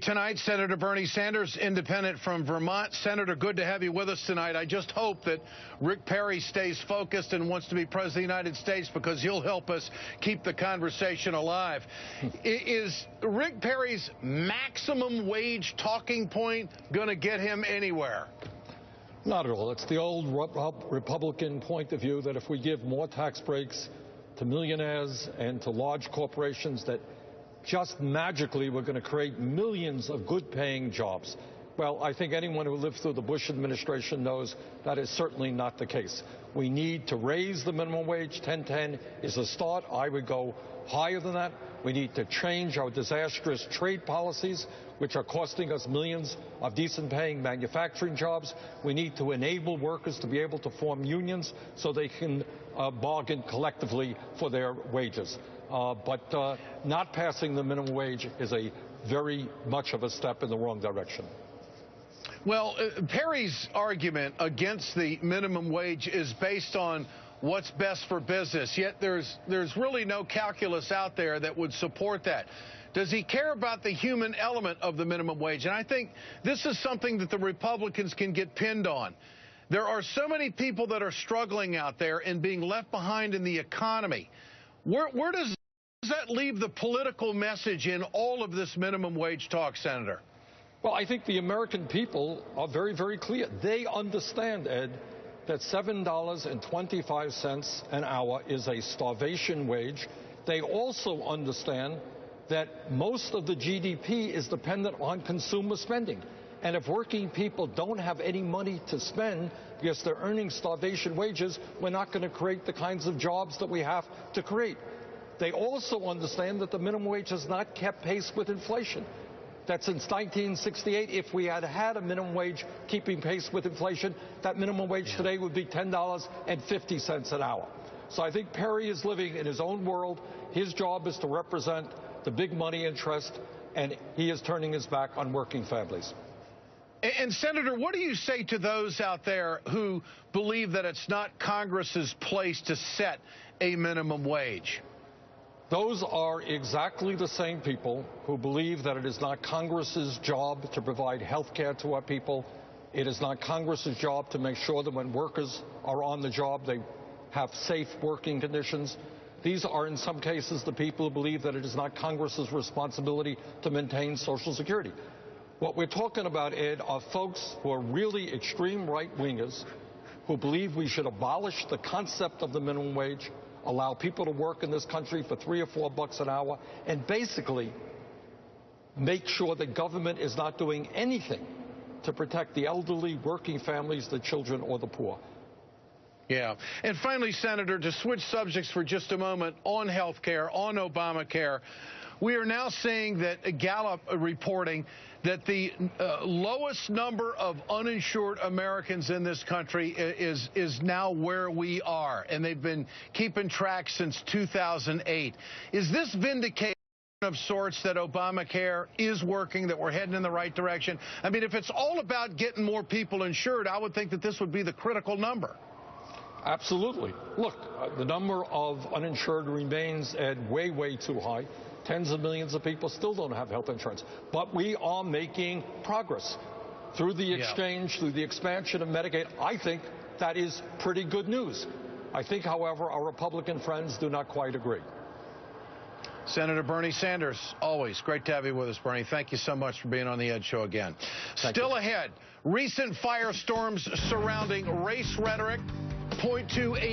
tonight, Senator Bernie Sanders, independent from Vermont. Senator, good to have you with us tonight. I just hope that Rick Perry stays focused and wants to be president of the United States, because he'll help us keep the conversation alive. Is Rick Perry's maximum wage talking point going to get him anywhere? Not at all. It's the old Republican point of view that if we give more tax breaks to millionaires and to large corporations, that just magically we're going to create millions of good-paying jobs. Well, I think anyone who lived through the Bush administration knows that is certainly not the case. We need to raise the minimum wage. 1010 is a start. I would go higher than that. We need to change our disastrous trade policies, which are costing us millions of decent-paying manufacturing jobs. We need to enable workers to be able to form unions so they can bargain collectively for their wages. But not passing the minimum wage is a very much of a step in the wrong direction. Well, Perry's argument against the minimum wage is based on what's best for business, yet there's really no calculus out there that would support that. Does he care about the human element of the minimum wage? And I think this is something that the Republicans can get pinned on. There are so many people that are struggling out there and being left behind in the economy. Where does that leave the political message in all of this minimum wage talk, Senator? Well, I think the American people are very, very clear. They understand, Ed, that $7.25 an hour is a starvation wage. They also understand that most of the GDP is dependent on consumer spending. And if working people don't have any money to spend because they're earning starvation wages, we're not going to create the kinds of jobs that we have to create. They also understand that the minimum wage has not kept pace with inflation. That since 1968, if we had had a minimum wage keeping pace with inflation, that minimum wage today would be $10.50 an hour. So I think Perry is living in his own world. His job is to represent the big money interest, and he is turning his back on working families. And Senator, what do you say to those out there who believe that it's not Congress's place to set a minimum wage? Those are exactly the same people who believe that it is not Congress's job to provide health care to our people. It is not Congress's job to make sure that when workers are on the job, they have safe working conditions. These are, in some cases, the people who believe that it is not Congress's responsibility to maintain Social Security. What we're talking about, Ed, are folks who are really extreme right-wingers who believe we should abolish the concept of the minimum wage, allow people to work in this country for $3 or $4 an hour, and basically make sure that government is not doing anything to protect the elderly, working families, the children, or the poor. Yeah. And finally, Senator, to switch subjects for just a moment on health care, on Obamacare, we are now seeing that Gallup reporting that the lowest number of uninsured Americans in this country is now where we are, and they've been keeping track since 2008. Is this vindication of sorts that Obamacare is working, that we're heading in the right direction? I mean, if it's all about getting more people insured, I would think that this would be the critical number. Absolutely. Look, the number of uninsured remains at way, way too high. Tens of millions of people still don't have health insurance. But we are making progress through the exchange, through the expansion of Medicaid. I think that is pretty good news. I think, however, our Republican friends do not quite agree. Senator Bernie Sanders, always great to have you with us, Bernie. Thank you so much for being on the Ed Show again. Still ahead, recent firestorms surrounding race rhetoric point to a